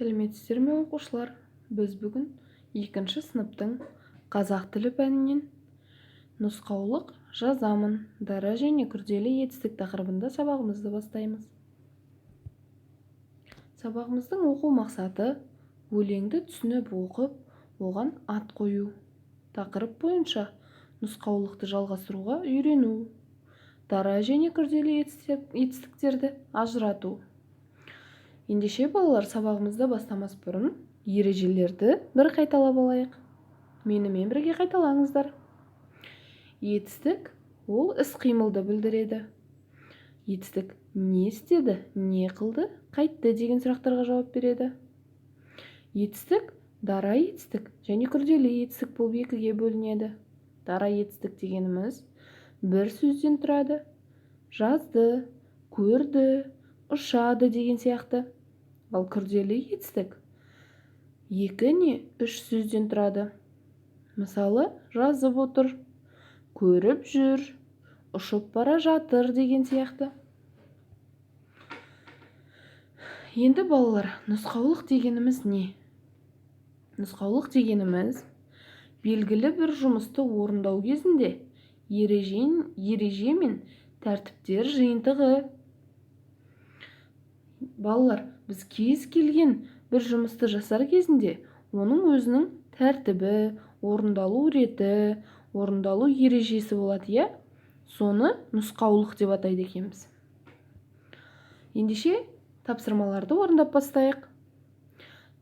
Сәлеметсіздер ме оқушылар? Біз бүгін 2-ші сыныптың қазақ тілі пәнінен нұсқаулық жазамын, дара және күрделі етістік тақырыбында сабағымызды бастаймыз. Сабағымыздың оқу мақсаты өлеңді түсініп оқып, оған ат қою. Тақырып бойынша нұсқаулықты жалғастыруға үйрену. Дара және күрделі етістіктерді ажырату. Ендеше балалар, сабағымызды бастамас бұрын ережелерді бір қайталап алайық. Менімен бірге қайталаңыздар. Етістік ол іс-қимылды білдіреді. Етістік не істеді, не қылды, қайтты деген сұрақтарға жауап береді. Етістік дара етістік және күрделі етістік болып екіге бөлінеді. Дара етістік дегеніміз бір сөзден тұрады. Жазды, көрді, ұшады деген сияқты. Ал күрделі етістік 2 не 3 сөзден тұрады. Мысалы, жазып отыр, көріп жүр, ұшып бара жатыр деген сияқты. Енді балалар, нұсқаулық дегеніміз не? Нұсқаулық дегеніміз белгілі бір жұмысты орындау кезінде ереже мен тәртіптер жиынтығы. Балалар, біз кез келген бір жұмысты жасар кезінде оның өзінің тәртібі, орындалу реті, орындалу ережесі болады, соны нұсқаулық деп атайды екенбіз. Ендеше тапсырмаларды орындап бастайық.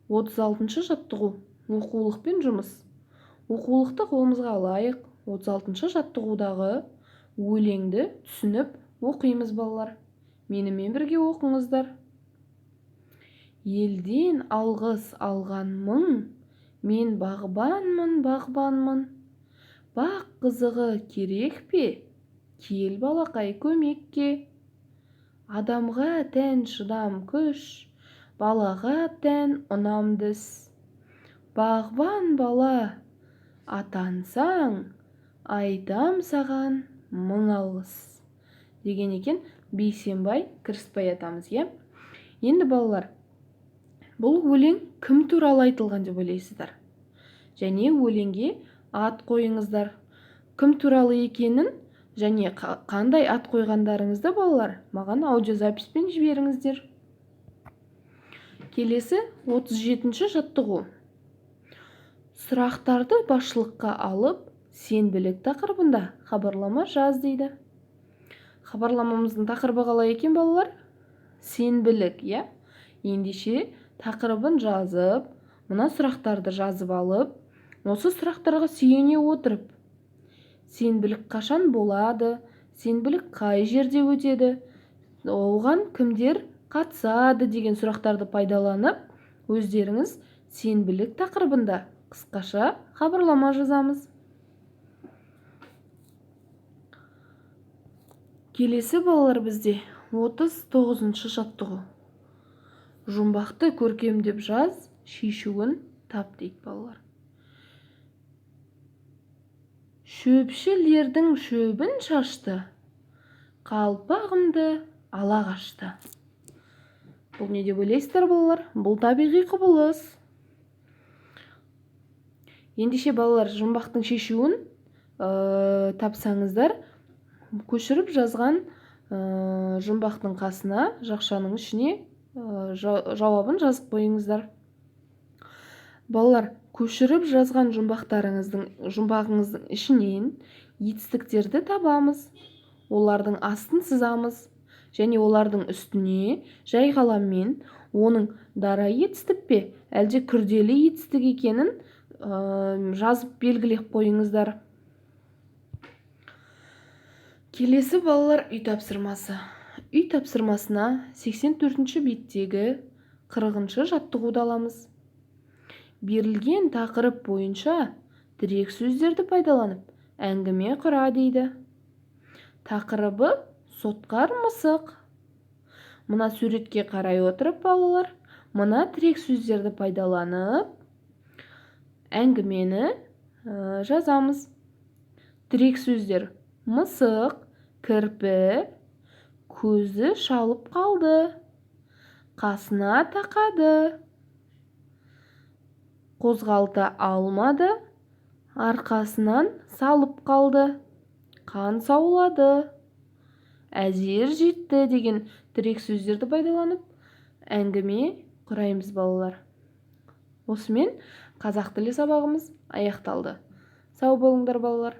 36-шы жаттығу оқулық пен жұмыс. Оқулықты қолымызға алайық. 36-шы жаттығудағы өлеңді түсініп оқимыз балалар. Менімен бірге оқыңыздар. Елден алғыс алған мың, мен бағбанмын. Бақ қызығы керек пе? Кел балақай көмекке. Адамға тән шыдам күш, балаға тән ұнамдыс. Бағбан бала атансаң, айтам саған мың алғыс. Деген екен Бейсенбай Кіріспай атамыз, Енді балалар, бұл өлең кім туралы айтылған деп ойлайсыздар? Және өлеңге ат қойыңыздар. Кім туралы екенін және қандай ат қойғандарыңызды балалар маған аудиозаписпен жіберіңіздер. Келесі 37-ші жаттығу. Сұрақтарды басшылыққа алып, сенбілік тақырыбында хабарлама жаз дейді. Хабарламамыздың тақырыбы қалай екен балалар? Сенбілік, Ендеше тақырыбын жазып, мына сұрақтарды жазып алып, осы сұрақтарға сүйене отырып, сенбілік қашан болады, сенбілік қай жерде өтеді, оған кімдер қатысады деген сұрақтарды пайдаланып, өздеріңіз сенбілік тақырыбында қысқаша хабарлама жазамыз. Келесі балалар бізде 39-шы жаттығу. Жұмбақты көркемдеп жаз, шешуін тап дейді балалар. Шөпшілердің шөбін шашты, қалпағымды ала қашты. Бұл не деп ойлайсыздар балалар? Бұл табиғи құбылыс. Ендеше балалар, жұмбақтың шешуін тапсаңыздар, көшіріп жазған жұмбақтың қасына, жақшаның ішіне жауабын жазып қойыңыздар. Балалар, көшіріп жазған жұмбағыңыздың ішінен етістіктерді табамыз. Олардың астын сызамыз және олардың үстіне жай қаламмен оның дара етістік пе, әлде күрделі етістік екенін жазып белгілеп қойыңыздар. Келесі балалар, үй тапсырмасы. Үй тапсырмасына 84-ші беттегі 40-шы жаттығуды аламыз. Берілген тақырып бойынша тірек сөздерді пайдаланып, әңгіме құра дейді. Тақырыбы сотқар мысық. Мына суретке қарай отырып балалар, мына тірек сөздерді пайдаланып, әңгімені жазамыз. Тірек сөздер: мысық, кірпі, көзі шалып қалды, қасына тақады, қозғалта алмады, арқасынан салып қалды. Қан саулады. Әзер жетті деген тірек сөздерді пайдаланып әңгіме құраймыз балалар. Осымен қазақ тілі сабағымыз аяқталды. Сау болыңдар балалар.